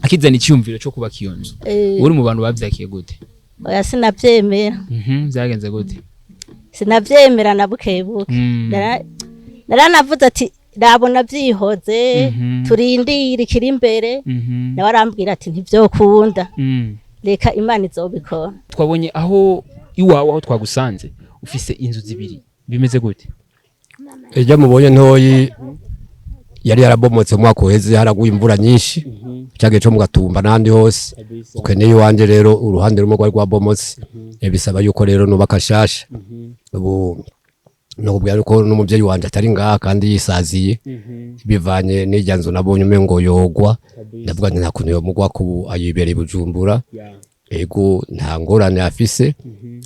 akizana icyumviro cyo kubaka iyo nzu uri mu bantu bavyakiye gute? Oya sinavyemera. Byagenze gute? Sinavyemera na bukebuke. Naranavuze ati ndabona vyihoze turindira ikiri imbere nawe arambwira ati ntivyokunda reka Imana izobikora. Twabonye aho iwawe aho twagusanze ufise inzu zibiri bimeze gute? Ejo mubonye ntoyi yari yarabomotse mwaka uheze haraguye imvura nyinshi cyage cyo mugatumba nandi hose ukeneye wanje rero uruhande rumwe rwa bomotse bisaba yuko rero nubaka shasha ubu no kubwira ko n'umuvyeyi wanje atari ngaha kandi yisaziye bivanye n'ijyanzo nabonye umengo yogwa ndavuga nti nakuntu yo mugwa ku ayibereye Bujumbura ego nta ngorane afise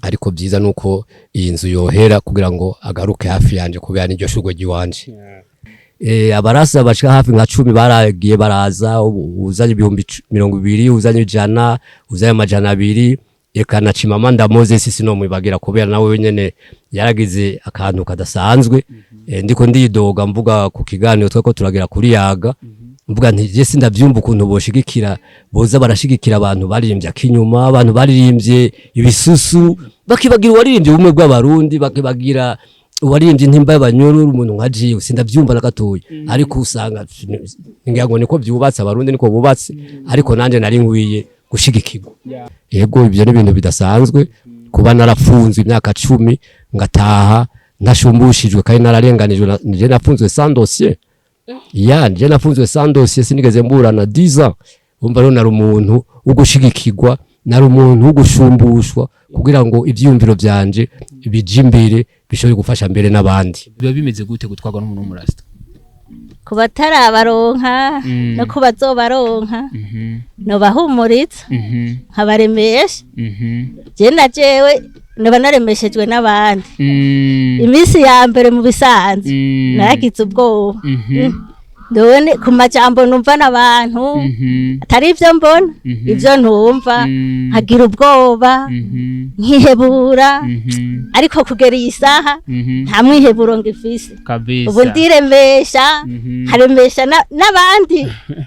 ariko byiza nuko iyi nzu yohera kugira ngo agaruke hafi yanje kubera n'iryo shugwe giwanje. Abarasa bashika hafi nka 10 baragiye baraza uzanye 220 uzanye 100 uzanye 200 eka na Chimama ndamoze sisi no mwibagira kubera nawe wenyene yaragize akantu kadasanzwe ndiko ndidoga mvuga ku kiganiro tweko turagira kuri yaga mvuga nti je sindavyumva ukuntu boshigikira boza barashigikira abantu baririmbye akinyuma abantu baririmbye ibisusu bakibagira waririmbye ubumwe bw'abarundi bakibagira waririmbye intimba y'abanyururu umuntu nkaje sindavyumva na gatoya ariko usanga ngiyango niko byubatse abarundi niko bubatse ariko nanje nari nkwiye gushigikirwa. Yego ibyo ni ibintu bidasanzwe kuba narafunzwe imyaka 10 ngataha ntashumbushijwe kandi nararenganijwe nje nafunzwe sans dossier. Nje nafunzwe sans dossier sinigeze mburana 10 ans. Umva rero nari umuntu ugushigikirwa nari umuntu ugusumbushwa kugira ngo ivyumviro byanje bije imbere bishobore gufasha mbere n'abandi. Biba bimeze gute gutwarwa n'umuntu w'umurasta? Kubatarabaronka no kubazobaronka no bahumuritsa nkabaremesha je na jewe noba naremeshejwe n'abandi imisi ya mbere mu bisanzwe naragize ubwoba ndone ku majambo numva n'abantu atari ivyo mbona ivyo ntumva hagira ubwoba nkihebura ariko kugera isaha nta mwiheburo ngifise ubu ndiremesha haremesha n'abandi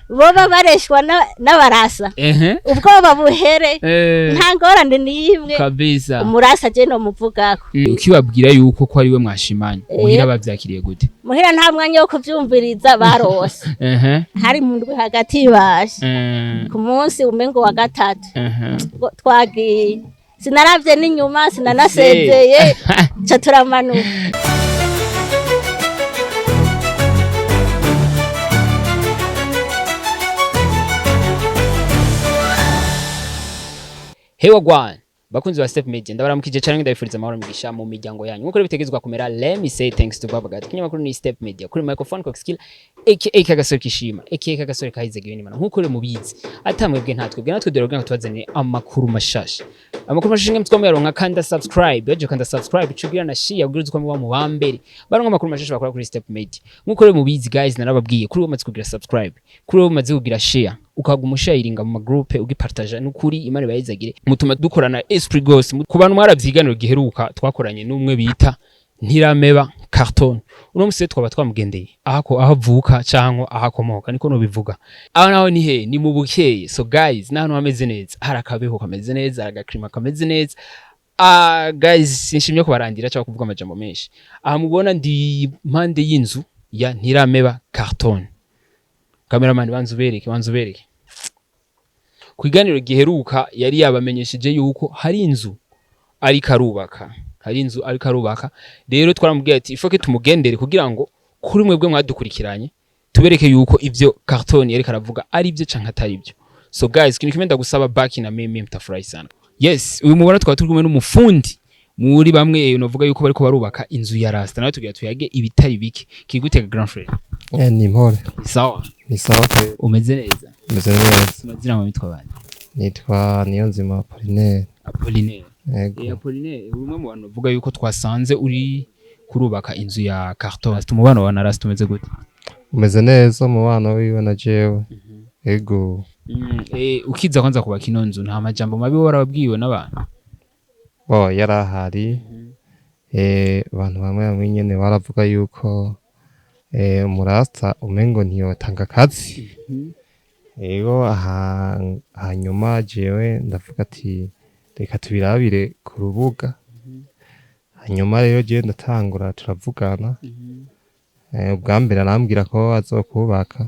boba bareshwa n'abarasa ubwoba buhere nta ngorane n'imwe umurasa je no muvugako. Ukibabwira yuko ko ari we mwashimanye muhira bavyakiriye gute? Muhira nta mwanya wo kuvyumviriza barose hari mu ndwi hagati bashe ku munsi umengo wa gatatu twagiye sinaravye n'inyuma sinanasezeye ca turamanuka. Hewa gwan bakunzi ba Step Media ndabaramukije cyane ndabifuriza amahoro migisha mu miryango yanyu nkuko bitegezwa kumera. Let me say thanks to Baba God. Kinyamakuru ni Step Media kuri microphone ko skill aka kagasore kishima aka kagasore kahize gibini mana nkuko mubizi atamwebwe ntatwebwe natwe dore ngo tubazane amakuru mashasha ngemwe mutwamo yaronka kanda subscribe yaje kanda subscribe cugira na share ugira uko mu bambere baronka amakuru mashasha bakora kuri Step Media nkuko mubizi guys narababwiye kuri umaze kugira subscribe kuri umaze kugira share ukagumushayiringa mu magroupe ugipartage n'ukuri Imana bayizagire mutuma dukorana esprit gose ku bantu mwaravyiganiro giheruka twakoranye n'umwe bita Ntirameba Carton uno museye twaba twamugendeye aho avuka canko ahakomoka niko no bivuga aho naho ni he ni mu bukeye. So guys naho hameze neza harakabeho kameze neza haragakrima kameze neza. Guys sinshimye ko barangira cyangwa kuvuga amajambo menshi aha mubona ndi mpande y'inzu ya Ntirameba Carton. Cameraman banzubereke kwiganiro giheruka yari yabamenyesheje yuko hari inzu ari karubaka rero twaramubwiye ati ifoke tumugendere kugira ngo kuri mwebwe mwadukurikiranye tubereke yuko ivyo Carton yari karavuga ari byo canka atari byo. So guys kintu kimenda gusaba back na meme mtafurahi sana. Yes uyu mubona twaba turi kumwe n'umufundi muri bamwe novuga yuko bariko barubaka inzu ya Rasta nawe tugira tuyage ibitari bike kigutega grand frère. Ni mpore. Sawa. Ni sawa. Umeze neza. Umeze neza. Mazina mu mitwa bane. Nitwa Niyonzima Apollinaire. Apollinaire umwe mu bantu bavuga yuko twasanze uri kurubaka inzu ya Carton. Tumubano wa Rasta umeze gute? Umeze neza mubano wiwe na jewe. Ego. Ukiza kwanza kubaka ino nzu nta majambo mabi warababwiwe n'abantu. Yarahari. Abantu bamwe nyene baravuga yuko umurasta umengo ntiyotanga akazi Ego hanyuma jewe ndavuga ati reka tubirabire ku rubuga hanyuma rero jewe ndatangura turavugana ubwa mbere arambwira ko azokubaka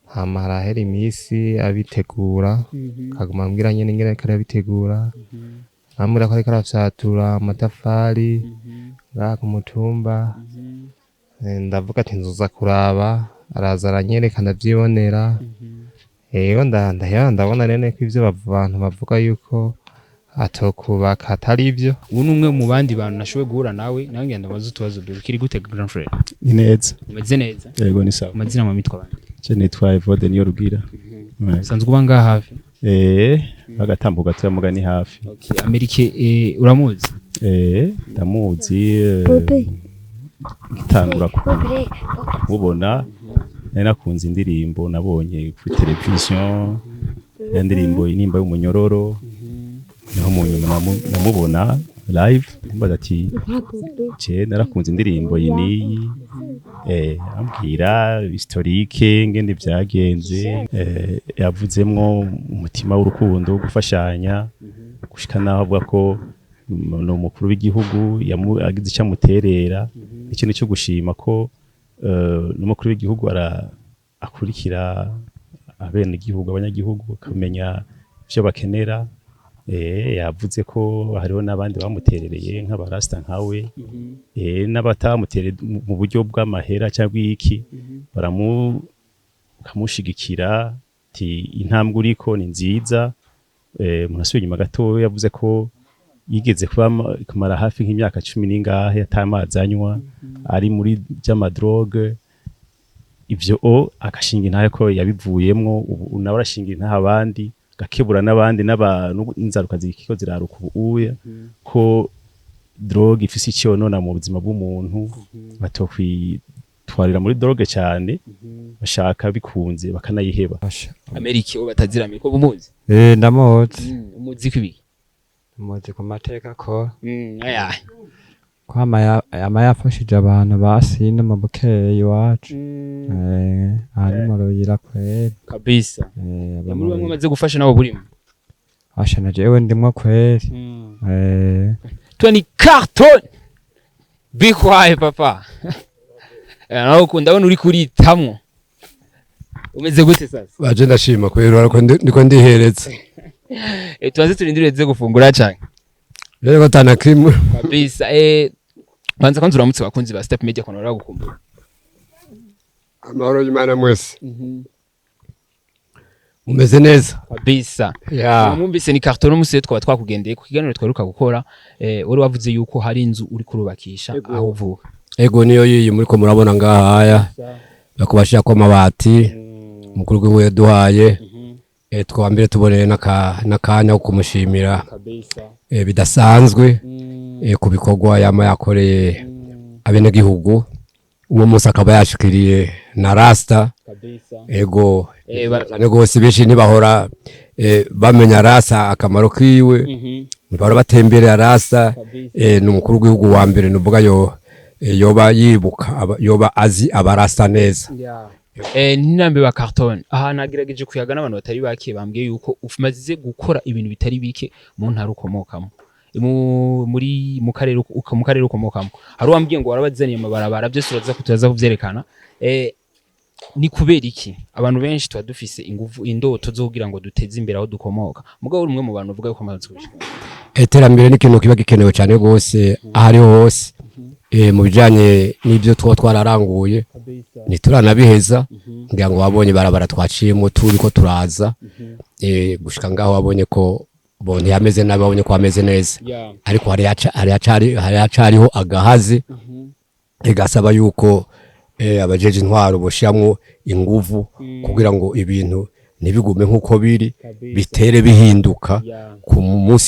hama harahera iminsi abitegura akaguma ambwira nyene ingene ariko arabitegura arambwira ko ariko arafyatura amatafari ngaha ku mutumba ndavuga ati nzoza kuraba araza aranyereka ndavyibonera ego ndabona nene ko ivyo abantu bavuga yuko atokubaka atari ivyo. Ubu ni umwe mu bandi bantu nashoboye guhura nawe ngenda mbaza utubazo dukiri gute grand frère. Ni neza. Umeze neza? Yego ni sawa. Amazina mu mitwa bande? Je nitwa Evode niyo rugira. Sanzwe uba ngaha hafi? Agatambuka turamuga ni hafi. Okay, Amerike uramuzi? Ndamuzi gitangura kubona nakunze indirimbo nabonye kuri television ya ndirimbo inimba y'umunyororo niho mu nyuma namubona live mbaza ati je narakunze indirimbo yiniyi ambwira historique ngende byagenze yavuzemwo umutima w'urukundo gufashanya gushika naho avuga ko no mukuru w'igihugu yagize icyamuterera ikintu cyo gushima ko n'umukuru w'igihugu akurikira abene igihugu abanyagihugu akamenya ivyo bakenera yavuze ko hariho n'abandi bamuterereye nk'abarasta nkawe n'abatamutereye mu buryo bw'amahera cyangwa iki baramushigikira ati intambwe uriko ni nziza munasubiye inyuma gato yavuze ko yigeze kumara hafi nk'imyaka 10 n'ingahe atamazanywa ari muri by'amadrogue ivyo akashinga intahe ko yabivuyemwo ubu nawe arashinga intahe abandi gakebura n'abandi n'inzaruka zikiko ziraruka ubuya ko drogue ifise icyonona mu buzima bw'umuntu batokwitwarira muri drogue cyane bashaka bikunze bakanayiheba. Amerike batazirame ko bumuzi? Ndamuzi. Umuzi kwibi? Umuzi ku mateka ko aya kwama yafashije abantu basine mu bukeye iwacu ari mu ruyira kweri kabisa muri bamwe maze gufasha nabo burimo ashana jewe ndimwo kweri 20 carton bikwaye papa naho ndabona uri kuritamwo umeze gute sasa baje ndashima kweri ariko ndiko ndihereza tuanze turindireze gufungura cyane rero tana kimwe kabisa banza kwanza uramutse bakunzi ba Step Media konora gukumbura amahoro y'Imana mwese umeze neza kabisa mwumvise ni carton umuseye twaba twakugendeye ku kiganiro twaruka gukora uri wavuze yuko hari inzu uri kurubakisha aho uvuka ego niyo yiyi muri ko murabona ngahaya bakubashira ko amabati mukuru w'iwe duhaye twambere tuboneye nakanya ko kumushimira bidasanzwe ku bikorwa yama yakoreye abene gihugu uwo munsi akaba yashikiriye na rasta ego gose benshi ntibahora bamenya rasta akamaro kiwe ntibahora batemberera rasta ni umukuru w'igihugu wa mbere nuvuga yoba yibuka yoba azi abarasta neza. Ninambe ba carton aha nagerageje kuyaga n'abantu batari bake bambwiye yuko umaze gukora ibintu bitari bike mu ntara ukomokamo muri mu karere ukomokamo hari wambwiye ngo warabazaniye amabarabara byose uraza kutaza kuvyerekana ni kubera iki abantu benshi twa dufise ingufu indoto zo kugira ngo duteze imbere aho dukomoka mugabo uri umwe mu bantu uvuga yuko amaze kubishika iterambere ni ikintu kiba gikenewe cyane gose ahari hose mu bijanye n'ibyo twararanguye nituranabiheza ngira ngo wabonye barabara twaciyemo turi ko turaza gushika ngaho wabonye ko bonye hameze nabi wabonye ko hameze neza ariko hari hacariho agahaze gasaba yuko abajeje intwaro boshiramwo inguvu kugira ngo ibintu nibigume nkuko biri bitere bihinduka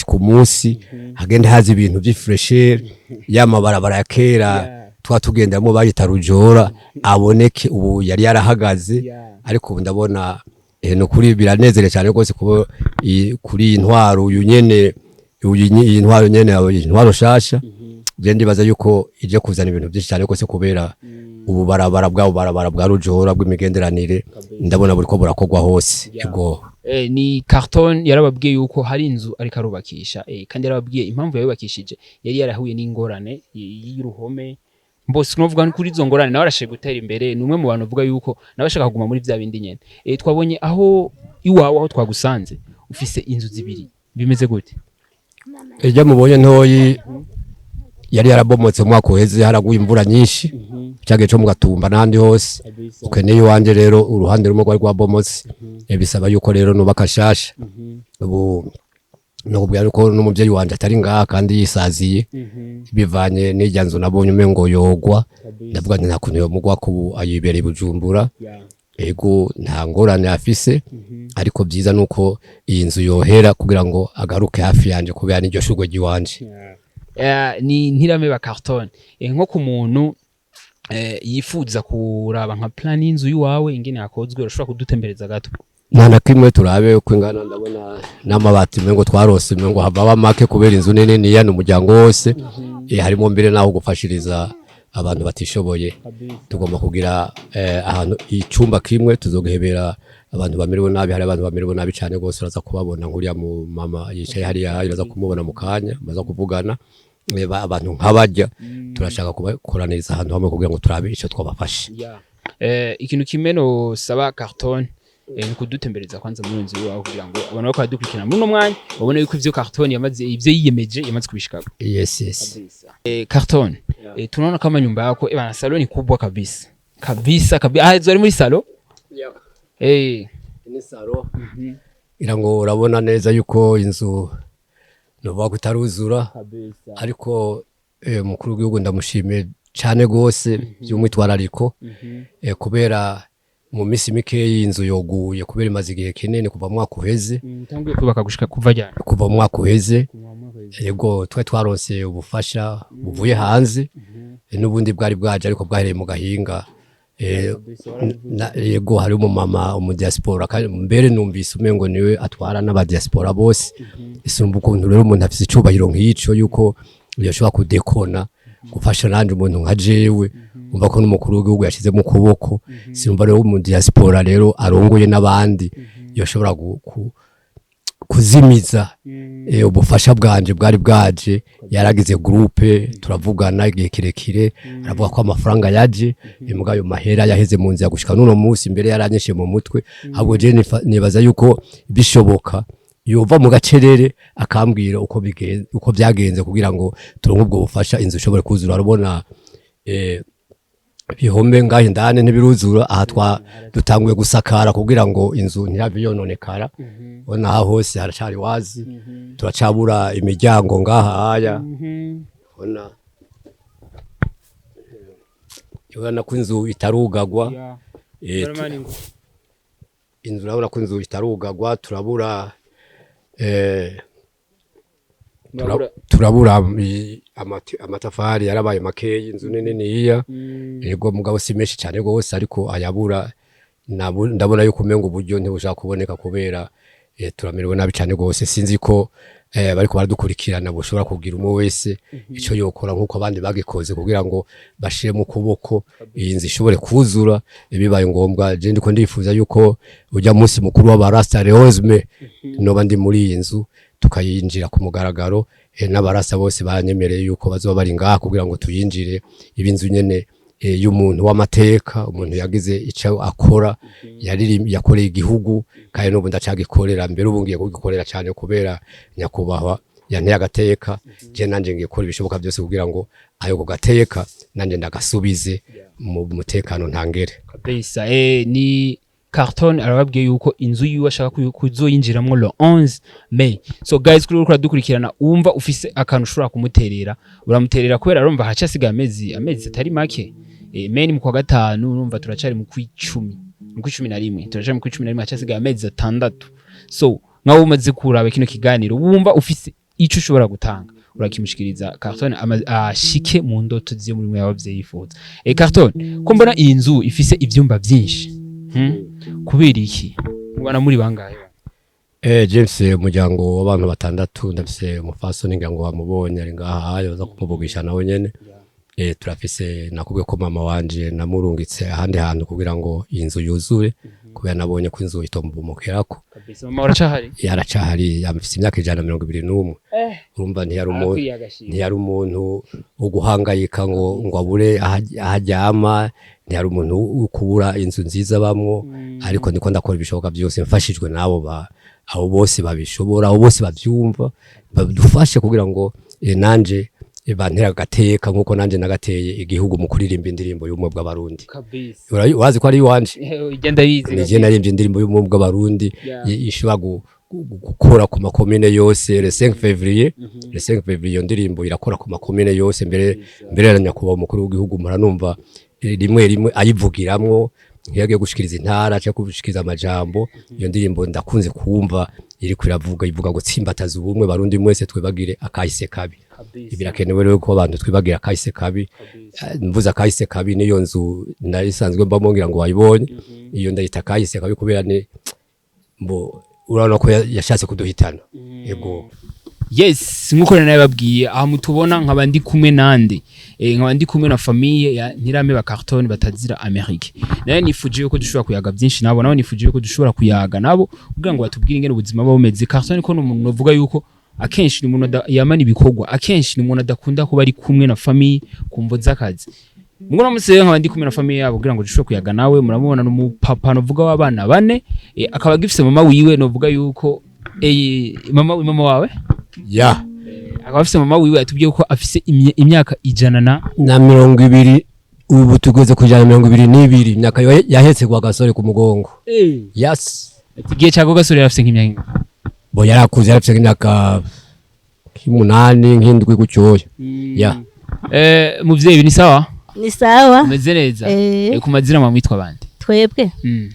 ku munsi hagende haza ibintu by'ifresher y'amabarabara ya kera twatugendamo bayita rujora aboneke ubu yari yarahagaze ariko ndabona no kuri biranezere cyane rwose kuba kuri intwaro uyu nyene intwaro shasha je ndibaza yuko ije kuzana ibintu byinshi cyane kose kubera ubu barabara bwa rujora bw'imigenderanire ndabona buriko burakogwa hose ego ni Carton yarababwiye yuko hari inzu ariko arubakisha kandi yarababwiye impamvu yayubakishije yari yarahuye n'ingorane y'uruhome mbose novuga kuri izo ngorane nawe arashe gutera imbere numwe mu bantu uvuga yuko nabashaka kuguma muri vya bindi nyene twabonye aho iwawe aho twagusanze ufise inzu zibiri bimeze gute ejo mubonye ntoyi yari yarabomotse umwaka uheze haraguye imvura nyinshi cyage cyo mugatumba nandi hose ukeneye wanje rero uruhande rumwe rwa bomotse bisaba yuko rero nubaka shasha ubu no kubwira ko n'umuvyeyi wanje atari ngaha kandi yisaziye bivanye n'ijyanzo nabonye umengo yogwa ndavuga nti ntakuntu yo mugwa ko ayibereye Bujumbura ego nta ngorane afise ariko byiza nuko iyi nzu yohera kugira ngo agaruke hafi yanje kubera n'iryo shugwe giwanje ni ntirameba Carton nko ku muntu yifuza kuraba nka plan y'inzu y'uwawe ingene yakozwe urashobora kudutembereza gato nana kimwe turabe uko ingana ndabona n'amabati mengo twarose mengo hava make kubera inzu nene ni yana umuryango wose harimo mbere naho gufashiriza abantu batishoboye tugomba kugira ahantu icumba kimwe tuzogehebera abantu bamerewe nabi hari abantu bamerewe nabi cyane gose uraza kubabona nkuriya mu mama yicaye hari iraza kumubona mu kanya baza kuvugana abantu nk'abarya turashaka kubakoraniriza ahantu hamwe kugira ngo turabe ico twabafashe ikintu kimeno saba Carton ni kudutembereza kwanza muri nzu yawe kugira ngo abantu bako badukurikirana muri no mwanya babone yuko ivyo Carton yamaze ivyo yiyemeje yamaze kubishikako yes Carton tunaona kama nyumba yako bana saloni kubwa kabisa zari muri salo ni salo irango urabona neza yuko inzu no kutaruzura ariko mukuru w'igihugu ndamushimiye cyane gose by'umwitwarariko kubera mu misi mike y'inzu yoguye kubera imaze igihe kinini kuva mu mwaka uheze utangiye kubaka gushika kuva jana kuva mu mwaka uheze yego twaronse ubufasha buvuye hanze n'ubundi bwari bwaje ariko bwahereye mu gahinga yego hari umumama umudiaspora kandi mbere numvise umengo niwe atwara n'abadiaspora bose isumba ukuntu rero umuntu afise icubahiro nk'ico yuko yashobora kudekona gufasha nanje umuntu nka jewe umva ko n'umukuru w'igihugu yashize mu kuboko simba rero mu diaspora rero arongoye n'abandi yashobora kuzimiza ubufasha bwanje bwari bwaje yaragize groupe turavugana igihe kirekire aravuga ko amafaranga yaje imugayo mahera yaheze mu nzira gushika nuno munsi imbere yaranyeshe mu mutwe ahubwo je nibaza yuko bishoboka yova mu gacerere akambwira uko byagenze kugira ngo turonke ubwo bufasha inzu ishobore kuzura rubona bihombe ngahe ndane ntibiruzura aha dutanguye gusakara kugira ngo inzu ntirabe yononekara bona hose haracari wazi turacabura imiryango ngaha haya bona yona ko inzu itarugagwa inzu urabona ko inzu itarugagwa turabura turabura amatafari yarabaye makeyi inzu nini iya yego mugabo si menshi cyane gose ariko ayabura ndabona yuko umengo uburyo ntibushaka kuboneka kubera turamerewe nabi cyane gose sinzi ko bariko baradukurikirana bushobora kugira umwe wese ico yokora nkuko abandi bagikoze kugira ngo bashire mu kuboko iyi nzu ishobore kuzura bibaye ngombwa je ndiko ndifuza yuko ujya munsi mukuru wa RASTA.Turashima noba ndi muri iyi nzu tukayinjira ku mugaragaro n'abarasa bose baranyemereye yuko bazoba bari ngaha kugira ngo tuyinjire ibinzu nyene y'umuntu w'amateka umuntu yagize ico akora yakoreye igihugu kandi n'ubu ndacagikorera mbere ubu ngiye kugikorera cyane kubera nyakubahwa yanteye agateka je nanje ngiye gukora ibishoboka byose kugira ngo ayo ku gateka nanje ndagasubize mu mutekano ntangere kabisa ni Carton arababwiye yuko inzu yiwe ashaka kuzoyinjiramwo le 11 May so guys kuri ukora dukurikirana umva ufise akantu ushobora kumuterera uramuterera kubera arumva haca siga amezi atari make May mu kwa gatanu urumva turacari mu kwicumi mu 11 turacari mu 11 haca siga amezi 6 so nkaho umaze kuraba kino kiganiro wumva ufise ico ushobora gutanga urakimushikiriza Carton ashike mu ndoto ziyo muri mwe y'abavyeyi yifuza Carton ko mbona iyi nzu ifise ivyumba byinshi kubera iki mubana muri bangahe James umuryango w'abantu batandatu ndafise umufasoni ngira ngo wamubonye ari ngaha yoza kumuvugisha nawe nyene. Turafise nakubwiye ko mama wanje namurungitse ahandi hantu kugira ngo inzu yuzure kubera nabonye ko inzu itombumukerako. Kabisa mama uracahari? Yaracahari amfise imyaka 121. Urumva ntiyari umuntu uguhangayika ngo abure ahajyama, ntiyari umuntu ukubura inzu nziza bamwo, ariko ndiko ndakora ibishoboka byose mfashijwe nabo abo bose babishobora, abo bose bavyumva badufashe kugira ngo nanje bantera agateka nkuko nanje nagateye igihugu mu kuririmba indirimbo y'umwe bw'abarundi. Kabisa Wazi ko ari wanje ugenda bizi nije narimbye indirimbo y'umwe bw'abarundi ishobora gukora ku makomine yose le 5 février le 5 février indirimbo irakora ku makomine yose mbere ya nyakuba umukuru w'igihugu muranumva rimwe ayivugiramwo yagiye gushikiriza intara cyangwa gushikiriza amajambo. Iyo ndirimbo ndakunze kumva iri kwiravuga ivuga ngo tsimbataza ubumwe barundi mwese twebagire akahise kabi. Ibirakenewe rero ko abantu twibagira akahise kabi. Mvuza akahise kabi niyo nzu narisanzwe mbamo ngira ngo wayibonye. Iyo ndayita akahise kabi kubera ni mbo urabona ko yashatse kuduhitana. Yego. Yes, nkuko nawe babwiye aha mutubona nkabandi kumwe nande nkabandi kumwe na famille ya Ntirame ba Carton batazira Amerique. Naye nifuje yuko dushobora kuyaga byinshi nabo, nawe nifuje yuko dushobora kuyaga nabo kugira ngo batubwire ingene ubuzima bwo bumeze. Carton ko n'umuntu uvuga yuko akenshi ni umuntu yamana ibikorwa, akenshi ni umuntu adakunda kuba ari kumwe na famille kumvo z'akazi. Mugona museye nkabandi kumwe na famille yabo kugira ngo dushobora kuyaga nawe. Muramubona n'umupapa novuga w'abana bane akaba gifise mama wiwe novuga yuko mama wawe ya akaba afise mama wiwe atubwiye ko afise imyaka 120. Ubu tugeze ku 122 imyaka yahetse kwa gasore ku mugongo. Yes, igihe cyako gasore afise nk'imyaka bo yarakuze yarafise nk'imyaka 8 nk'indwi gucyoya. Ya muvyeyi ni sawa? Ni sawa. Umeze neza? Ku mazina mama witwa bande? Twebwe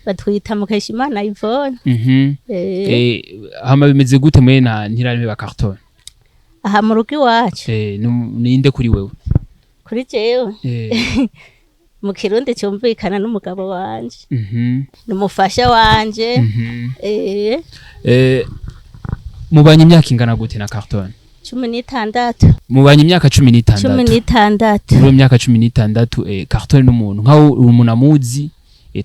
batwita Mukeshimana Yvonne. Hama bimeze gute mwe na Ntirame ba Carton? Aha mu rugo iwacu. Ninde kuri wewe? Kuri jewe mu Kirundi cyumvikana n'umugabo wanje n'umufasha wanje. Mubanye imyaka ingana gute na Carton? 16. Mubanye imyaka 16. 16. Muri myaka 16 Carton n'umuntu nkaho umuntu amuzi.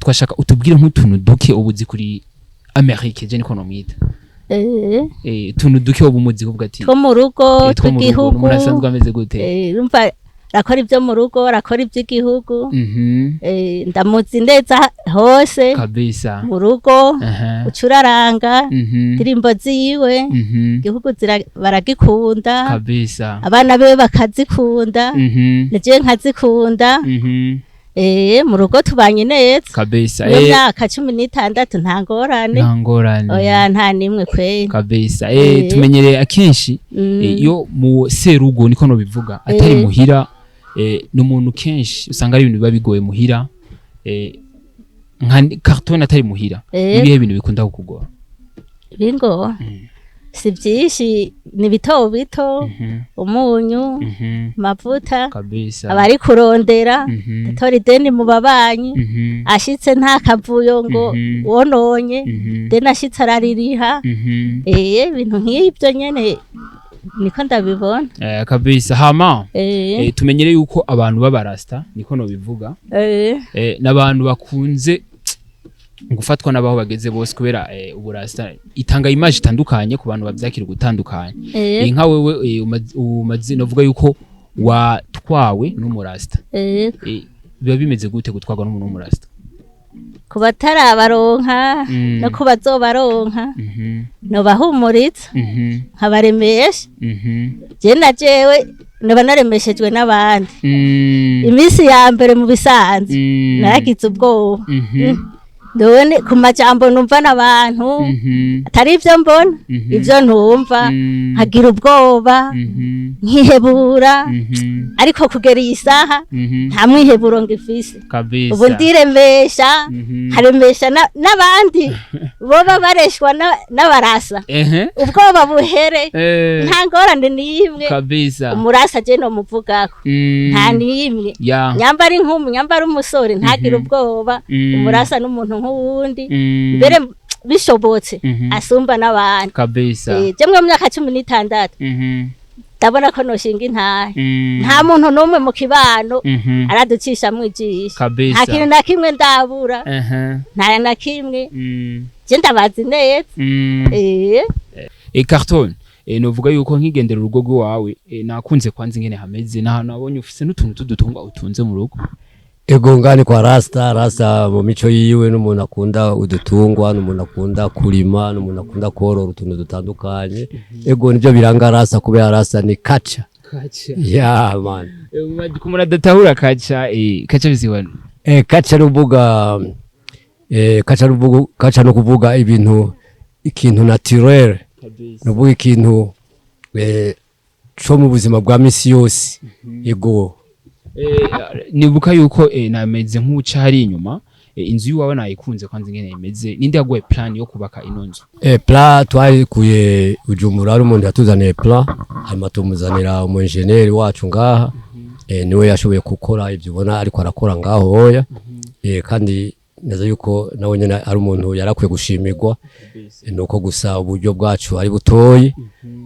Twashaka utubwire nk'utuntu duke ubuzi kuri Amerique je niko nomwita. Tuntu duke ubumuzi kuvuga ati two mu rugo tw'igihugu murasanzwe ameze gute? Urumva rakora ibyo mu rugo, rakora iby'igihugu. Ndamuzi ndeza hose kabisa mu rugo. Ucuraranga ndirimbo ziwe igihugu baragikunda kabisa, abana be bakazikunda, naje nkazikunda. Mu rugo tubanye neza kabisa. Myaka 16 ntangorane. Oya nta nimwe kwe kabisa. Tumenyereye akenshi yo mu serugo niko no bivuga atari muhira. N'umuntu kenshi usanga ari ibintu biba bigoye muhira. Nka Carton atari muhira nibihe bintu bikunda kukugora? Bingo si byinshi, ni bito bito. Umunyu, mavuta kabisa, abari kurondera tori deni mu babanyi. Ashitse nta kavuyo ngo wononye deni ashitse araririha. Ibintu nk'ibyo nyene niko ndabibona kabisa. Hama tumenyere yuko abantu b'abarasta niko no bivuga n'abantu bakunze gufatwa nabaho bageze bose kubera uburasta itanga image itandukanye ku bantu bavyakira gutandukanye. Nka wewe umaze novuga yuko watwawe n'umurasta. Biba bimeze gute gutwarwa n'umuntu w'umurasta? Kubatarabaronka no kubazobaronka no bahumuriza nkabaremesha. Je na jewe noba naremeshejwe n'abandi. Imisi ya mbere mu bisanzwe naragize ubwoba. Ndone ku majambo numva n'abantu atari ivyo mbona, ivyo ntumva hagira ubwoba nkihebura. Ariko kugera iyi saha nta mwiheburo ngifise kabisa. Ubu ndiremesha haremesha n'abandi boba bareshwa n'abarasa. Ubwoba buhere nta ngorane n'imwe kabisa. Umurasa je no muvugako nta n'imwe. Nyambara inkumu nyambara umusore ntagira ubwoba. Umurasa n'umuntu nk'uwundi mbere bishobotse asumba n'abandi kabisa je mu myaka 16 ndabona ko noshinga intahe nta muntu n'umwe mu kibano araducisha mu ijisho kabisa nta kintu na kimwe ndabura nta na kimwe je ndabazi neza Carton novuga yuko nkigendera urugo rwawe nakunze kwanza ingene hameze nahantu abonye ufise n'utuntu tudutunga utunze mu rugo ego ngani kwa rasta mu mico yiwe n'umuntu akunda udutungwa n'umuntu akunda kurima n'umuntu akunda korora utuntu dutandukanye ego nivyo biranga rasta kubera rasta ni kacha yeah man kumuna datahura kacha biziwana kacha ruvuga kacha no kuvuga ibintu ikintu naturel nuvuga ikintu co mu buzima bwa misi yose ego nibuka yuko nameze nk'uca hari inyuma inzu yiwawe nayikunze kwanza ingene imeze ninde yaguye plan yo kubaka ino nzu plan twayikuye Bujumbura ari umuntu yatuzaniye plan hanyuma tumuzanira umu engineer wacu ngaha niwe yashoboye gukora ibyo ubona ariko arakora ngaho hoya kandi neza yuko nawe nyene ari umuntu yarakwiye gushimirwa nuko gusa uburyo bwacu ari butoyi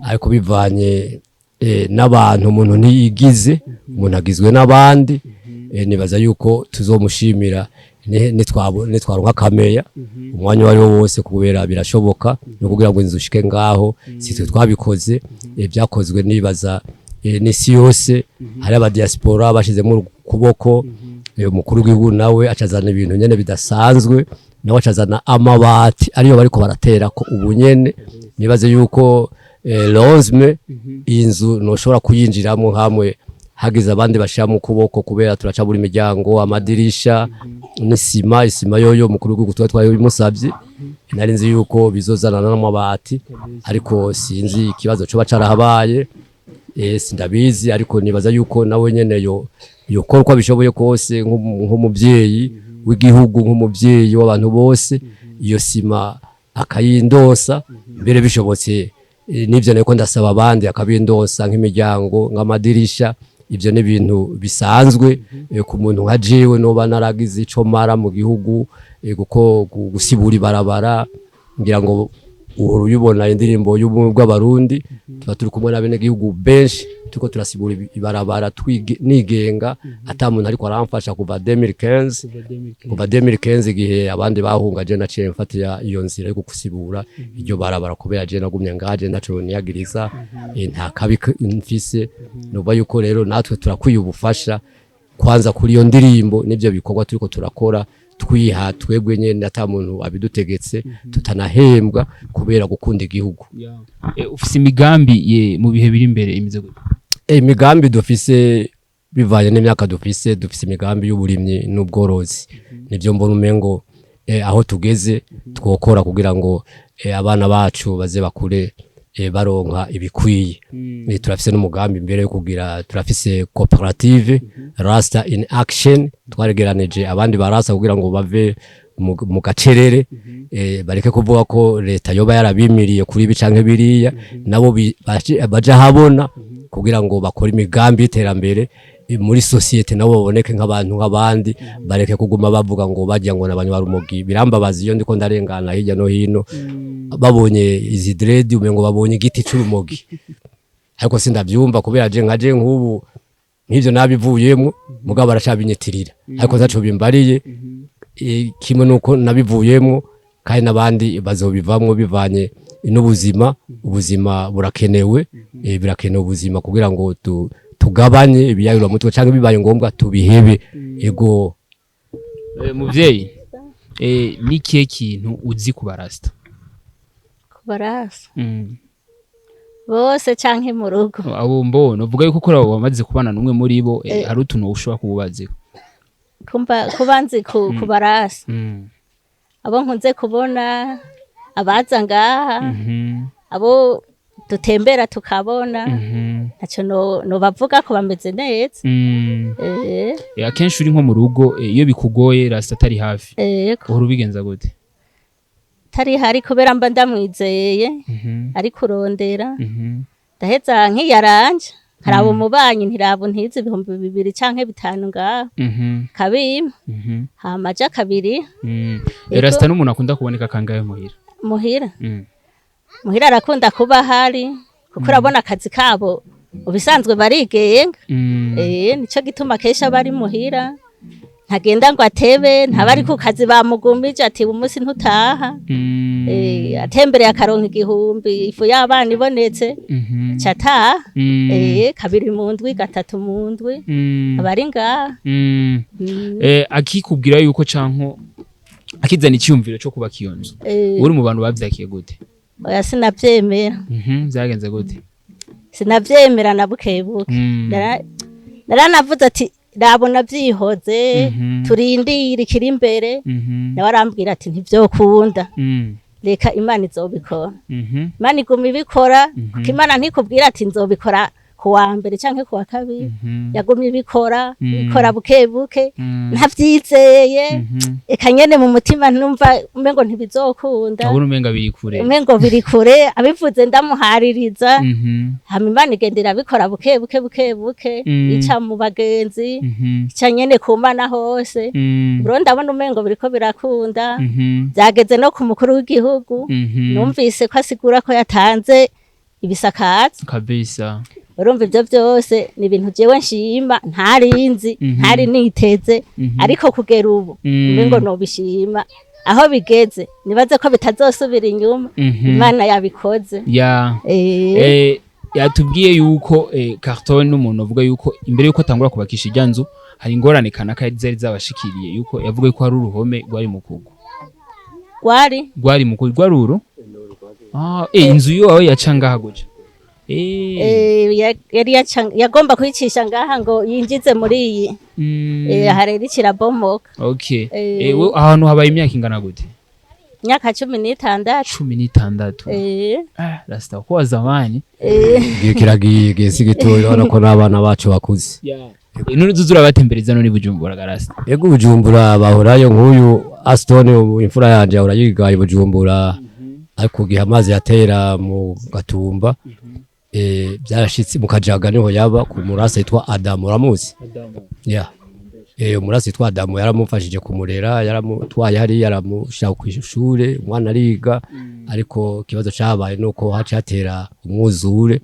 ariko bivanye n'abantu umuntu ntiyigize umuntu agizwe n'abandi nibaza yuko tuzomushimira nitwaronka kameya umwanya wari wo wose kubera birashoboka no kugira ngo inzu shike ngaho sitwe twabikoze byakozwe nibaza n'isi yose hari aba diaspora bashize mu kuboko umukuru w'igihugu nawe acazana ibintu nyene bidasanzwe nawe acazana amabati ariyo bariko baratera ko ubunyene nibaze yuko Lozme inzu noshobora kuyinjiramo hamwe hagize abandi bashira mu kuboko kubera turacabura imiryango amadirisha n'isima yoyo mukuru w'igihugu twaye bimusavye nari nzi yuko bizozana n'amabati ariko sinzi ikibazo cyo bacarahabaye sindabizi ariko nibaza yuko nawe nyene yokora uko bishoboye kose nk'umuvyeyi w'igihugu nk'umuvyeyi w'abantu bose iyo sima akayindosa mbere bishobotse nivyo niko ndasaba abandi akabindosa nk'imiryango nk'amadirisha ivyo ni ibintu bisanzwe ku muntu nka jewe noba naragize ico mara mu gihugu guko gusibura ibarabara ngira ngo uhora uyibona indirimbo y'ubumwe bw'abarundi tuba turi kumwe n'abene gihugu benshi tuko turasibura ibarabara nigenga ata muntu ariko aramfasha kuva 2015 gihe abandi bahungaje naciye mfatira iyo nzira yo gusibura iryo barabara kubera je nagumye ngaje ndaco niyagiriza nta kabi mfise noba yuko rero natwe turakwiye ubufasha kwanza kuri iyo ndirimbo nivyo bikorwa turiko turakora twiha twebwe nyene ata muntu abidutegetse tutanahembwa kubera gukunda igihugu ufise imigambi mu bihe biri imbere imize gute imigambi dufise bivanye n'imyaka dufise imigambi y'uburimyi n'ubworozi nivyo mbona umengo aho tugeze twokora kugira ngo abana bacu baze bakure baronka ibikwiye turafise n'umugambi mbere yo kugira turafise cooperative Rasta in Action twaregeranije abandi barasa kugira ngo bave mu gacerere bareke kuvuga ko leta yoba yarabimiriye kuri ibi canke biriya nabo baja habona kugira ngo bakore imigambi y'iterambere muri societe nabo baboneke nk'abantu nk'abandi bareke kuguma bavuga ngo bajya ngo nabanye barumogi birambabaza iyo ndiko ndarengana hirya no hino babonye izi dread umengo babonye igiti c'urumogi ariko sindavyumva kubera je nkaje nk'ubu nk'ivyo nabivuyemo mugabo baracabinyetirira ariko ntaco bimbariye kimwe nuko nabivuyemo kandi nabandi bazobivamwo bivanye n'ubuzima ubuzima burakenewe birakenewe ubuzima kugira ngo tugabanye ibiyayura mutwe canke bibaye ngombwa tubihebe ego muvyeyi nikiye kintu uzi kubarasta bose canke mu rugo abo mbona uvuga yuko kora wamaze kubana numwe muri bo hari utuntu ushobora kububaze kubanzi kubarasa abo nkunze kubona abaza ngaha abo dutembera tukabona ntaco no bavuga ko bameze neza akenshi uri nko mu rugo iyo bikugoye Rasta atari hafi uhora ubigenza gute tari hari kubera mba ndamwizeye ari kurondera ndaheza nk'iyaranje harabo mubanyi ntirabo ntizi 2000 canke 5 ngaho kabima hamaja kabiri Rasta n'umuntu akunda kuboneka kangahe muhira muhira Mm. muhira arakunda kuba hari kuko urabona akazi kabo ubisanzwe barigenga nico gituma kenshi aba ari muhira ntagenda ngo atebe ntaba ari ku kazi bamugumije ati umunsi ntutaha atembereye akaronka igihumbi ifu y'abana ibonetse cataha kabiri mu ndwi gatatu mu ndwi aba ari ngaha akikubwira yuko canko akizana icyumviro cyo kubaka iyo nzu uri mu bantu bavyakiye gute oya sinavyemera vyagenze gute sinavyemera na bukebuke naranavuze ati ndabona vyihoze turindire ikiri imbere nawe arambwira ati ntivyokunda reka imana izobikora imana iguma ibikora kuko imana ntikubwira ati nzobikora kuwa mbere canke kuwa kabiri yagumye ibikora bikora bukebuke ntavyizeye eka nyene mu mutima numva umengo ntibizokunda umenga biri kure umengo biri kure abivuze ndamuhaririza hama imana igendera bikora bukebuke ica mu bagenzi ica nyene ku mana hose bro ndabona umengo biriko birakunda byageze no ku mukuru w'igihugu numvise ko asigura ko yatanze ibisakazo kabisa urumva ivyo vyose ni ibintu jewe nshima ntarinzi ntari niteze ariko kugera ubu umengo nobishima aho bigeze nibaze ko bitazosubira inyuma imana yabikoze yatubwiye yuko carton n'umuntu avuga yuko imbere yuko atangura kubakisha ijyanzu hari ingorane kanaka zari zabashikiriye yuko yavuga ko hari uruhome rwari mu kugo rwari mu kugo rwaruro inzu yawe yacangaha guca yari yagomba kwicisha ngaha ngo yinjize muri iyi harera ikirabomoka ahantu habaye imyaka ingana gute imyaka 16 rasta kwa zamani kiragiye gese gitoya urabona ko n'abana bacu bakuze none zuzura batembereza none Bujumbura garasta yego Bujumbura bahorayo nk'uyu Aston imfura yanje urayigaye Bujumbura ariko gihe amazi yatera mu Gatumba byarashitse mu Kajaga niho yaba ku murasa yitwa Adamu uramuzi umurasa yitwa Adamu yaramufashije kumurera yaramutwaye hari yaramusha ku ishure umwana ariga ariko kibazo cyabaye nuko hacatera umwuzure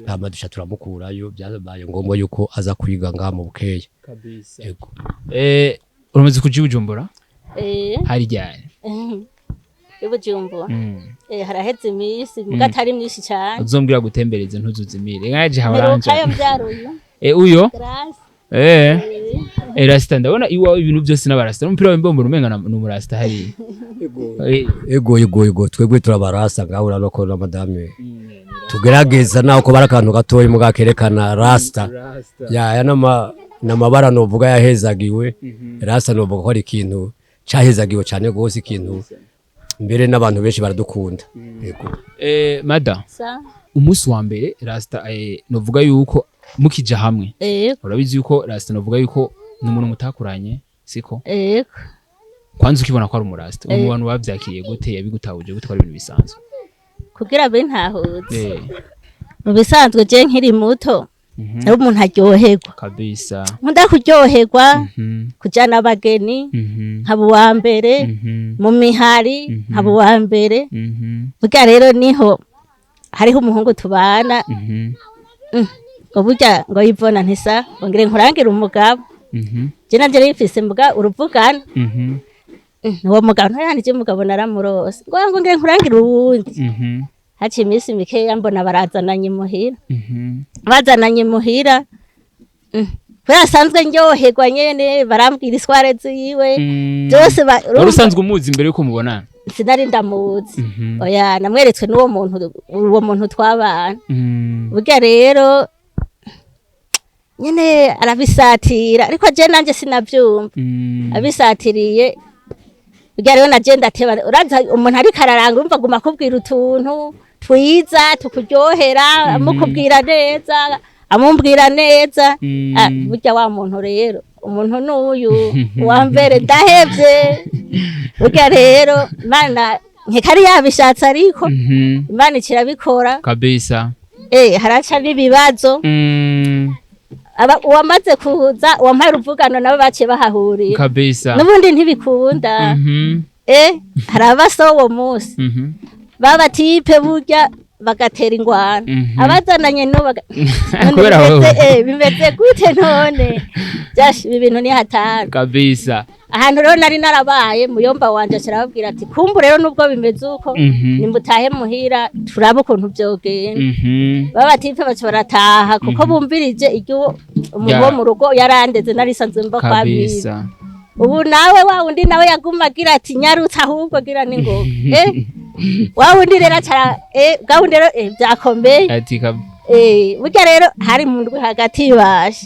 amadusha turamukurayo byabaye ngombwa yuko aza kwiga ngaha mu Bukeye kabisa yego uramaze kuja Bujumbura hari ryari Bujumbura haraheze imisi mugatari myinshi cyane uzombwira gutembereza ntuzuzimire ngaje habaranje kayo byaruyo uyo rasta ndabona iwawe ibintu byose n'abarasta n'umupira w'imbombora umenga n'umurasta hari ego twebwe turabarasta ngaho urano na madame tugerageza naho ko barakantu gatoyi mugakerekana rasta ya namabara novuga yahezagiwe rasta novuga ko ari ikintu cahezagiwe cyane gose ikintu mbere n'abantu benshi baradukunda yego mada umunsi wa mbere rasta novuga yuko mukija hamwe urabizi yuko rasta novuga yuko n'umuntu mutakuranye siko kwanza ukibona ko ari umurasta umuntu wavyakiriye gute yabigutahuje gute kwari ibintu bisanzwe kugira be ntahuze mu bisanzwe je nkiri muto ari umuntu aryoherwa kabisa nkunda kuryoherwa kujana abageni nkaba uwa mbere mu mihari nkaba uwa mbere burya rero niho hariho umuhungu tubana ngo burya ngo yivona ntisa ngire nkurangira umugabo je nanje rifise mbuga uruvugana uwo mugabo ntayanije umugabo naramurose ngo ngire nkurangira uwundi haci imisi mikeya mbona barazananye muhira bazananye muhira kubera asanzwe ndyoherwa nyene barambwira isware ziwe byose urusanzwe umuzi imbere yuko mubonana sinari ndamuzi oya namweretswe n'uwo muntu twabana burya rero nyene arabisatira ariko je nanje sinavyumva abisatiriye burya rero naje ndateba uraza umuntu ari kararanga umva guma kubwira utuntu twiza tukuryohera amukubwira neza amumbwira neza burya wa muntu rero umuntu n'uyu wa mbere ndahevye burya rero Imana nkekari yabishatse ariko Imana ikirabikora kabisa haraca n'ibibazo uwamaze kuza uwampaye uruvugano nabo baciye bahahurira kabisa n'ubundi ntibikunda hari abaso uwo munsi babatipe burya bagatera ingwano abazananye no kubera wowe bimeze gute none byashi ibintu ni hatanu kabisa ahantu rero nari narabaye muyomba wanje arababwira ati kumbu rero nubwo bimeze uko nimbutahe muhira turaba ukuntu byogenda babatipe bacu barataha kuko bumvirije iryo umuntu wo mu rugo yarandeze narisanzwe mba kwabisa ubu nawe wa undi nawe yaguma agira ati nyarutse ahubwo gira ningoga wa undi rero acara gahunda rero byakomeye ati burya rero hari mu ndwi hagati bashe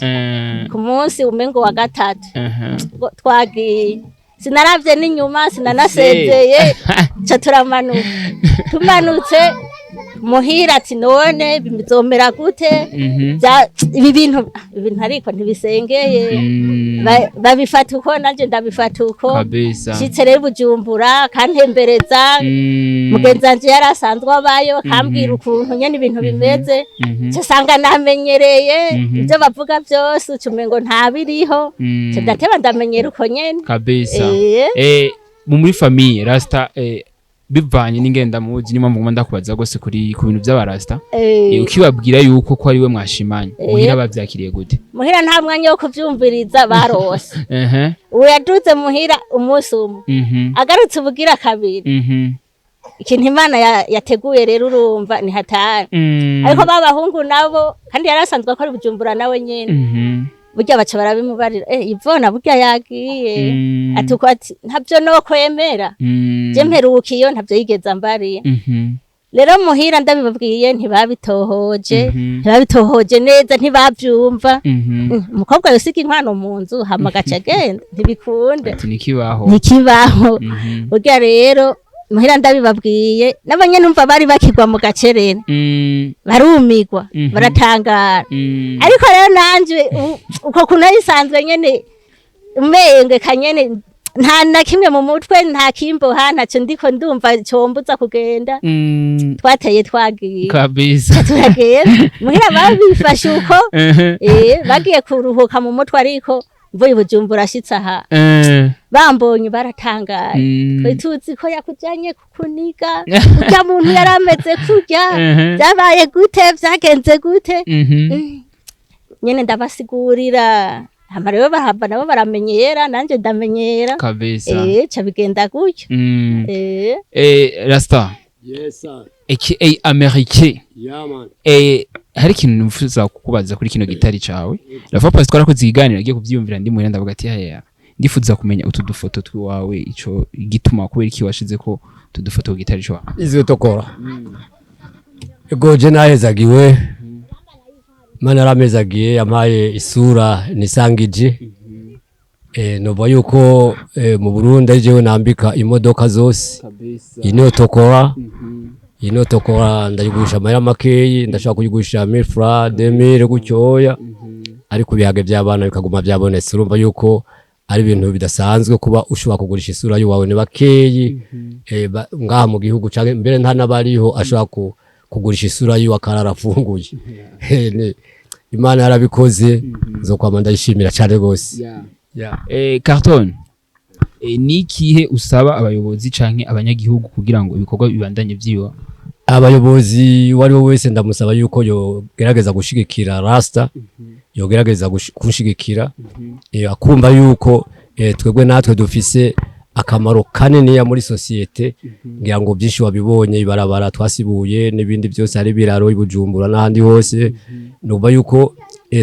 ku munsi umengo wa gatatu twagiye sinaravye n'inyuma sinanasezeye ca tumanutse muhira ati none bizomera gute ibi bintu ariko ntibisengeye babifata uko nanje ndabifata uko shitse rero Bujumbura kantembereza mugenzi wanje yarasanzwe abayo kambwira ukuntu nyene ibintu bimeze cyasanga namenyereye ibyo bavuga byose ucumengo ntabiriho ndateba ndamenyera uko nyene kabisa muri famille rasta bivanye n'ingenda muzi niyo mpamvu ndakubaza gose kuri ku bintu by'abarasta ukibabwira yuko ko ari we mwashimanye muhira bavyakiriye gute muhira nta mwanya wo kuvyumviriza barose ubu yaduze muhira umunsi umwe agarutse ubugira kabiri ikintu Imana yateguye rero urumva ni hatari ariko babahungu nabo kandi yarasanzwe akora Bujumbura nawe nyene burya baca barabimubarira ivona burya yagiye atuko ati ntabyo no kwemera je mperukiyo ntabyo yigeze ambariye rero muhira ndabibabwiye ntibabitohoje neza ntibavyumva umukobwa yosika inkwano mu nzu hama gaca agenda ntibikunda ati nikibaho burya rero muhira ndabibabwiye nabanye numva bari bakigwa mu gacerere barumigwa baratangara ariko rero nanje uko kuna isanzwe nyene umenge kanyene nta na kimwe mu mutwe nta kimbo ntacyo ndiko ndumva cyombuza kugenda twateye twagiye kabisa turagenda muhira babifashe uko bagiye kuruhuka mu mutwe ariko mvuye Bujumbura ashitse aha bambonye baratangaye twe tuzi ko yakujanye kukuniga urya muntu yarameze kurya byabaye gute byagenze gute nyene ndabasigurira rero bahamba nabo baramenyera nanje ndamenyera kabisa ca bigenda gutyo Rasta yes sir aka Americain man hari ikintu nifuza kukubaza kuri kino gitari cawe rafa pasi twarakoze iganira agiye kuvyiyumvira ndi muhira ndavuga ati haya ndifuza kumenya utudufoto twiwawe ico igituma kubera iki washize ko tudufoto ku gitari cawe izo tokora goje nahezagiwe mana ramezagiye yamaye isura nisangije noba yuko mu Burundi jewe nambika imodoka zose ino tokora ndayigurisha amahera makeyi ndashaka kuyigurisha 1000 francs 2000 gutyoya ariko bihage by'abana bikaguma byabonetse urumva yuko ari ibintu bidasanzwe kuba ushobora kugurisha isura yawe ni bakeyi ngaha mu gihugu cyangwa mbere nta nabariho ashobora kugurisha isura yiwe akarara afunguye Imana yarabikoze zo kwama ndayishimira cyane gose Carton nikihe usaba abayobozi canke abanyagihugu kugira ngo ibikorwa bibandanye vyiwa abayobozi wari wese ndamusaba yuko yo gerageza gushigikira Rasta yo gerageza kushigikira akumva yuko twebwe natwe dufise akamaro kanini ya muri societe ngira ngo byinshi wabibonye ibarabara twasibuye n'ibindi byose ari biraro ibujumbura n'ahandi hose nuba yuko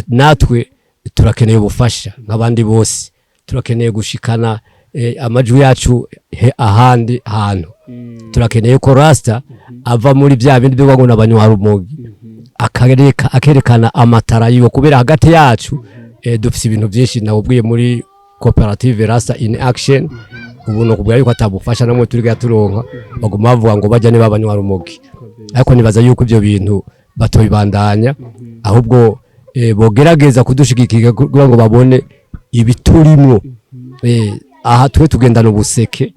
natwe turakeneye ubufasha nk'abandi bose turakeneye gushikana amajwi yacu ahandi hantu turakeneye ko Rasta ava muri bya bindi byo ngo nabanywa rumogi akerekana amatara yiwe kubera hagati yacu dufise ibintu byinshi nawubwiye muri cooperative Rasta in action ubu no kubwira yuko atabufasha namwe turiga turonka baguma bavuga ngo bajya ne babanywa rumogi ariko nibaza yuko ibyo bintu batoyibandanya ahubwo bogerageza kudushigikira kugira ngo babone ibiturimo aha twe tugendana ubuseke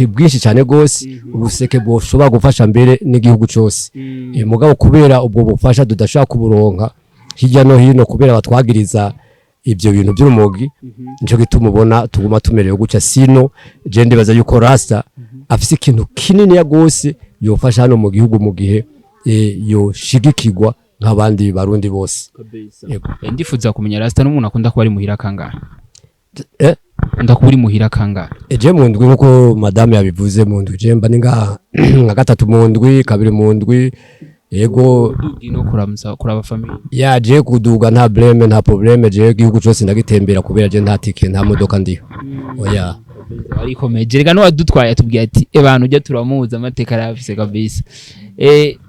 bwinshi cyane gose ubuseke boshobora gufasha mbere n'igihugu cyose mugabo kubera ubwo bufasha tudashaka kuburonka hirya no hino kubera batwagiriza ibyo bintu by'urumogi nico gituma ubona tuguma tumerewe guca sino je ndibaza yuko rasta afise ikintu kinini ya gose yofasha hano mu gihugu mu gihe yoshigikirwa nk'abandi barundi bose. Yego. Ndifuza kumenya rasta n'umuntu akunda kuba ari muhira kangahe? Ndakuburi muhira kangahe? Je mu ndwi nkuko madame yabivuze mu ndwi je mba ninga nka gatatu mu ndwi kabiri mu ndwi. Yego no kuramza kuraba family. Ya je kuduga nta probleme je igihugu cyose ndagitembera kubera je nta tike nta modoka ndiho. Oya. Ariko mejerega no wadutwaye atubwiye ati abantu ujya turamuza amateka arafise kabisa.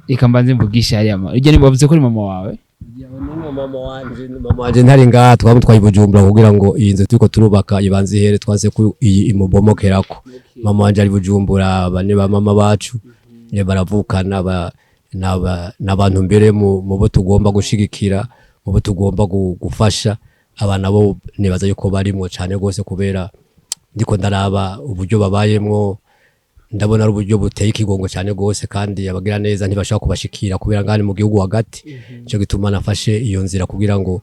Reka mbanze mvugisha hariya ma. Ujye nibavuze ko ari mama wawe? Mama wanje ntari ngaha twamutwaye Bujumbura kugira ngo iyi nzu turiko turubaka ibanze ihere twanse ko iyi imubomokerako. Mama wanje ari Bujumbura bane ba mama bacu ne baravukana n'abantu mbere mu bo tugomba gushigikira mu bo tugomba gufasha abana bo nibaza yuko barimo cyane gose kubera ndiko ndaraba uburyo babayemwo ndabona ari uburyo buteye ikigongo cyane gose kandi abagira neza ntibashaka kubashikira kubera ngani mu gihugu hagati cyo gituma nafashe iyo nzira kugira ngo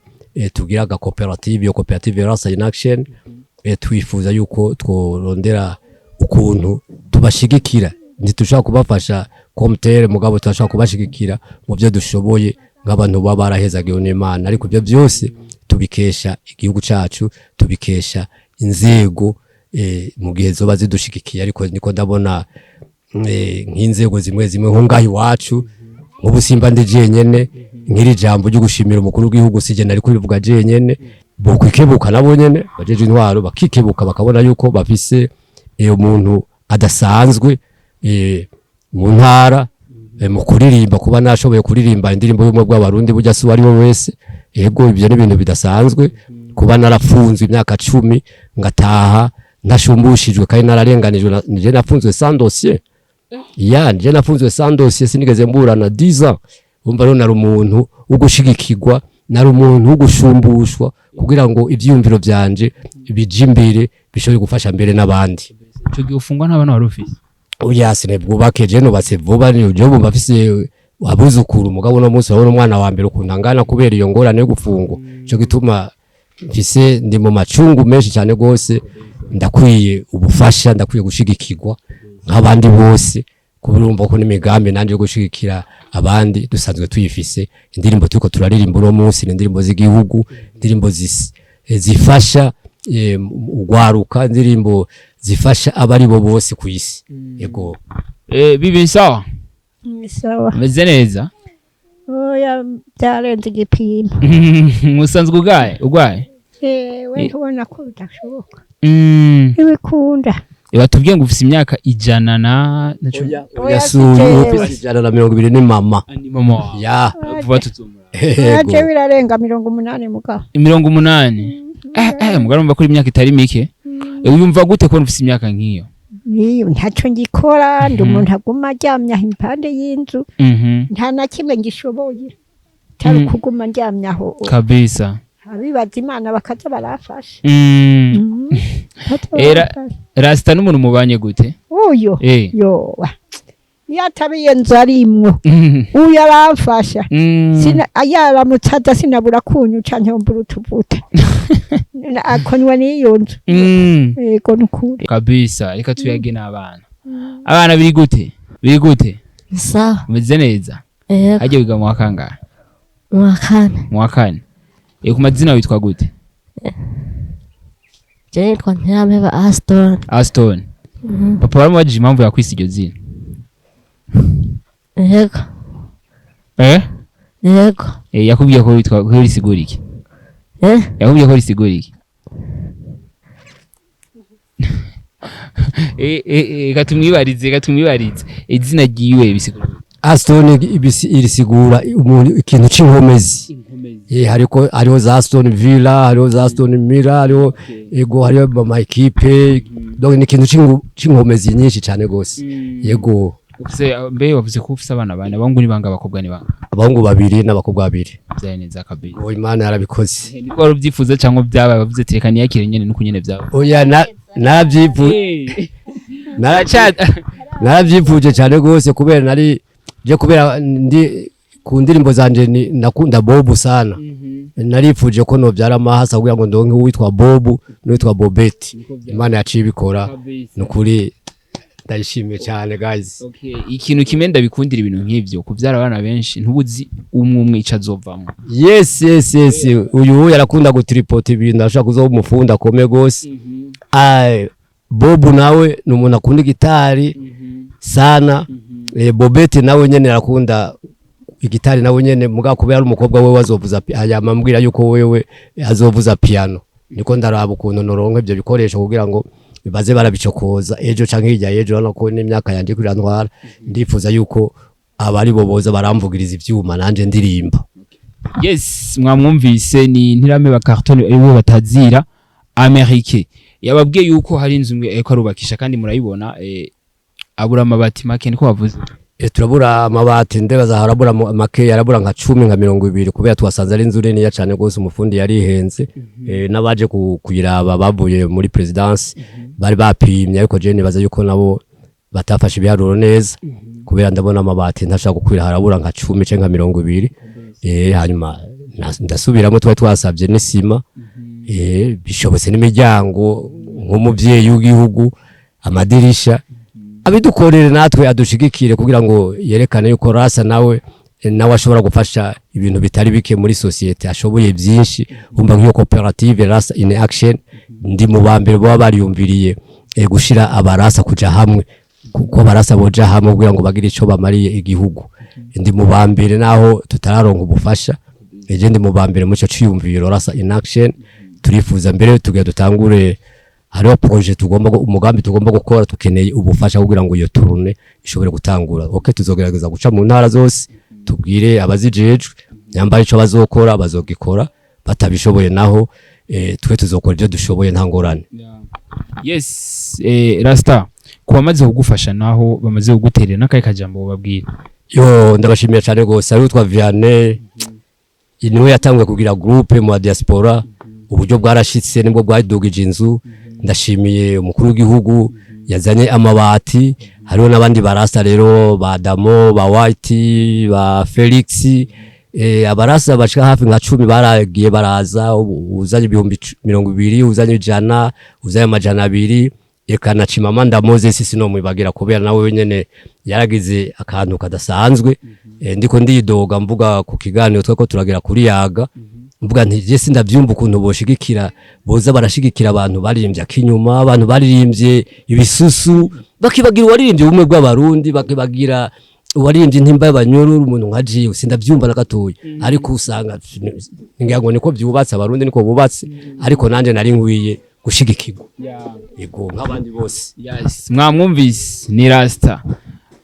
tugira aga cooperative yo cooperative RASTA in action twifuza yuko tworondera ukuntu tubashigikira ntitushaka kubafasha komtere mugabo turashaka kubashigikira mu byo dushoboye nk'abantu baba barahezagiwe n'Imana ariko byo byose tubikesha igihugu cacu tubikesha inzego mu gihe zoba zidushigikiye ariko niko ndabona nk'inzego zimwe nko ngaho iwacu nk'ubusimba ndi jenyene nk'iri jambo ryo gushimira umukuru w'igihugu sije nari kubivuga jenyene bo kwikebuka nabo nyene bajeje intwaro bakikebuka bakabona yuko bafise umuntu adasanzwe mu ntara mu kuririmba kuba nashoboye kuririmba indirimbo y'umwe bw'abarundi burya si wari we wese yego ibyo ni ibintu bidasanzwe kuba narafunzwe imyaka 10 ngataha nashumbushijwe kandi nararenganijwe nije nafunzwe sans dossier nije nafunzwe sans dossier sinigeze mburana 10 ans umva rero nari umuntu ugushigikirwa nari umuntu ugusumbushwa kugira ngo ivyumviro byanje bije imbere bishobore gufasha mbere n'abandi cyo gufungwa n'abana wari ufise oya sinebwubake je nubatse vuba ni uje bumva afise abuzukuru umugabo no munsi wabona umwana wa mbere ukundangana kubera iyo ngorane yo gufungwa cyo gituma mfise ndi mu macungu menshi cyane gose ndakwiye ubufasha ndakwiye gushigikirwa nk'abandi bose kubirumva ko n'imigambi nandi yo gushigikira abandi dusanzwe tuyifise indirimbo turiko turaririmba uno munsi n'indirimbo z'igihugu indirimbo zifasha ugwaruka indirimbo zifasha abari bo bose ku isi yego bibi sawa sawa meze neza oya byarenze igipimo musanzwe ugwaye we ntubona ko bidashoboka ibikunda batubwiye ngo ufise imyaka 100 na yasuye ufise 120 ni mama ya vuba tutumura aje birarenga 80 mugabo 80 mugabo umva ko imyaka itari mike uyumva gute ko ufise imyaka nkiyo niyo ntaco ngikora ndi umuntu aguma aryamya impande y'inzu nta na kimwe ngishoboye cyari kuguma aryamyaho kabisa abibaza Imana bakaza barafasha Rasta n'umuntu mubanye gute uyo yo yatabiye nzu arimwo uyu arafasha yaramutsaza sinabura kunyuca nyombura utuvuta akonywa n'iyo nzu yego nukuri kabisa reka tuyage n'abana biri gute sawa meze neza haje wiga mu wakanga mu wakane ku mazina witwa gute je nitwa Ntirameba Aston papa baramubajije impamvu yakwise iryo zina yego yakubwiye ko witwa ko risigura iki yakubwiye ko risigura iki gatumwibarize izina ryiwe bisigura Aston irisigura umuntu ikintu c'inkomezi hariko hariho za Aston Villa hariho za Aston Mira hariho ego hariho ama equipe donc ni ikintu c'inkomezi nyinshi cyane gose yego ufise mbe wavuze ko ufise abana bane abahungu ni banga abakobwa ni banga abahungu 2 n'abakobwa 2 byaye neza kabiri oya Imana yarabikoze niko wari ubyifuza cyangwa byabaye bavuze tekani yakire nyene nuko nyene byawe oya narabyifuje cyane gose kubera nari je kubera ndi ku ndirimbo zanje nakunda Bob sana narifuje ko novyara amahasa kugira ngo ndonke uwitwa Bob n'uwitwa Bobeti Imana yaciye ibikora nukuri ndayishimiye cyane guys. Okay, ikintu kimenda bikundira ibintu nk'ivyo kuvyara abana benshi ntubuzi umwe ica azovamo. Yes uyu yarakunda gutripota ibintu ashaka kuzo umufunda kome gose. Bob nawe numuntu akunda gitari sana. Bobeti nawe nyene arakunda igitari nawe nyene muga kubera ari umukobwa wewe azovuza ayamambwira yuko wewe azovuza piano. Niko ndaraba ukuntu noronke ibyo bikoresho kugira ngo baze barabicokoza ejo canke hirya ejo hano ko n'imyaka yandi kurantwara ndifuza yuko abari boboza baramvugiriza ivyuma nanje ndirimba. Yes, mwamwumvise ni ntirame ba carton ewe batazira Amerike yababwiye yuko hari inzu imwe eko arubakisha kandi murayibona abura amabati make niko bavuze. Turabura amabati ndeba zaharabura make yarabura nka 10 nka 20 kubera twasanze ari inzu nini cyane gose umufundi yarihenze nabaje kuyiraba bavuye muri presidence bari bapimye ariko je nibaza yuko nabo batafashe ibiharuro neza kubera ndabona amabati ntashaka gukwira harabura nka 10 canke nka 20 hanyuma ndasubiramo twasabye n'isima bishobotse n'imiryango nk'umuvyeyi w'igihugu amadirisha abidukorere natwe adushigikire kugira ngo yerekane yuko rasa nawe ashobora gufasha ibintu bitari bike muri societe ashoboye byinshi umva nk'iyo cooperative rasa in action ndi mu bambere baba bariyumviriye gushira abarasa kuja hamwe kuko abarasa boja hamwe kugira ngo bagire ico bamariye igihugu ndi mu bambere naho tutararonka ubufasha eje ndi mu bambere mu cyo ciyumviro rasa in action turifuza mbere tugiye dutangure hariho projet umugambi tugomba gukora tukeneye ubufasha kugira ngo iyo turune ishobore gutangura. Okay, tuzogerageza guca mu ntara zose tubwire abazijejwe nyambaye ico bazokora bazogikora batabishoboye naho twe tuzokora ibyo dushoboye nta ngorane. Yes, Rasta kubamaze kugufasha naho bamaze kuguterera nakaye kajambo babwira. Yo ndabashimiye cyane gose ari utwa Vianney niwe yatangwe kugira groupe mu diaspora uburyo bwarashitse nibwo bwadugije inzu. Ndashimiye umukuru w'igihugu yazanye amabati hariho nabandi barasa rero ba Damo ba White ba Felix abarasa bashika hafi nka 10 baragiye baraza uzanye 220 uzanye 100 uzanye 200 ekana Chimama Ndamoze sisi no mwibagira kubera nawe wenyene yaragize akantu kadasanzwe ndiko ndidoga mvuga ku kiganiro twako turagira kuri yaga mvuga nti je sindavyumva ukuntu boshigikira boza barashigikira abantu baririmbye akinyuma abantu baririmbye ibisusu bakibagira waririmbye ubumwe bw'abarundi bakibagira waririmbye intimba y'abanyururu umuntu nkaje sindavyumva nakatoye ariko usanga ngiyango niko byubatse abarundi niko bubatse ariko nanje nari nkwiye gushigikirwa yego nk'abandi bose. Yes, mwamwumvise ni Rasta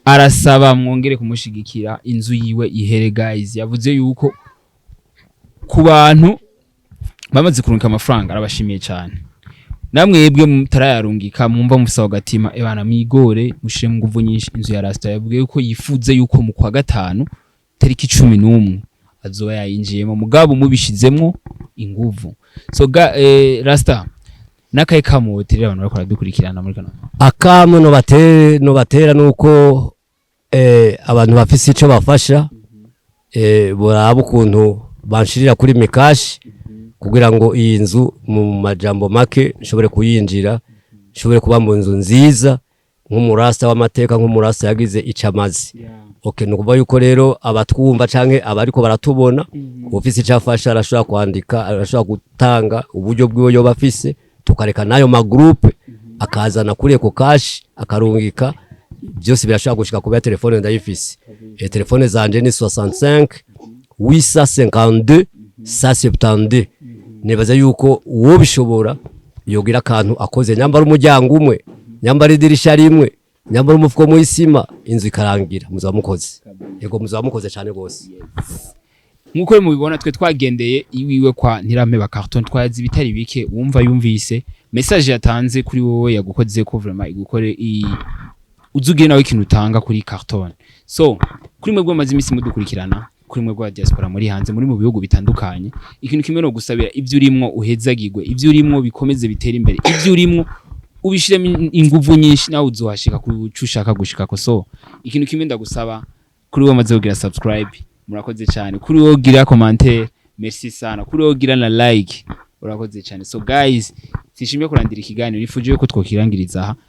arasaba mwongere kumushigikira inzu yiwe ihere guys yavuze yuko ku bantu bamaze kurunka amafaranga arabashimiye cyane namwe yebwe mutarayarungika mumva musaho gatima ebana migore mushire mu nguvu nyinshi inzu ya Rasta yavuye yuko yifuze yuko mu kwa gatanu tariki 11 azoba yayinjiyemo mugabo mubishizemo inguvu so Rasta nakaye kamuterera abantu bakora dukurikirana muri kana akamu no batera nuko abantu bafise ico bafasha boraba ukuntu banshirira kuri mikashi kugira ngo iyi nzu mu majambo make nshobore kuyinjira nshobore kuba mu nzu nziza nk'umurasta w'amateka nk'umurasta yagize icamazi. Okay, nukuva yuko rero abatwumva canke abariko baratubona ofisi cyafasha arashobora kwandika arashobora gutanga uburyo bwiwe yo bafise tukareka nayo ma groupe akazana kuri eko cash akarungika byose birashobora gushika ku telefone ndayifise telefone zanje ni 65 852 172 nebaza yuko uwo bishobora yogira akantu akoze nyambara umuryango umwe nyambara idirisha rimwe nyambara umufuko mu isima inzu ikarangira muzaba mukoze yego muzaba mukoze cyane gose. Nkuko mubibona twe twagendeye iwiwe kwa ntirame ba carton twazi bitari bike wumva yumvise message yatanze kuri wowe yagukoze ko vraiment igukore uzugire nawe ikintu utanga kuri carton. So kuri mwebwe amazi imisi mudukurikirana kuri mwebwe wa diaspora muri hanze muri mu bihugu bitandukanye ikintu kimwe no gusabira ivyo urimwo uhezagirwe ivyo urimwo bikomeze bitera imbere ivyo urimwo ubishiremo inguvu nyinshi nawe uzohashika kucushaka gushika ko. So ikintu kimwe ndagusaba kuri wowe amaze kugira subscribe murakoze cyane kuri wowe gira commentaire merci sana kuri wowe gira na like urakoze cyane so guys sishimye kurandira ikiganiro nifuje ko twokirangiriza aha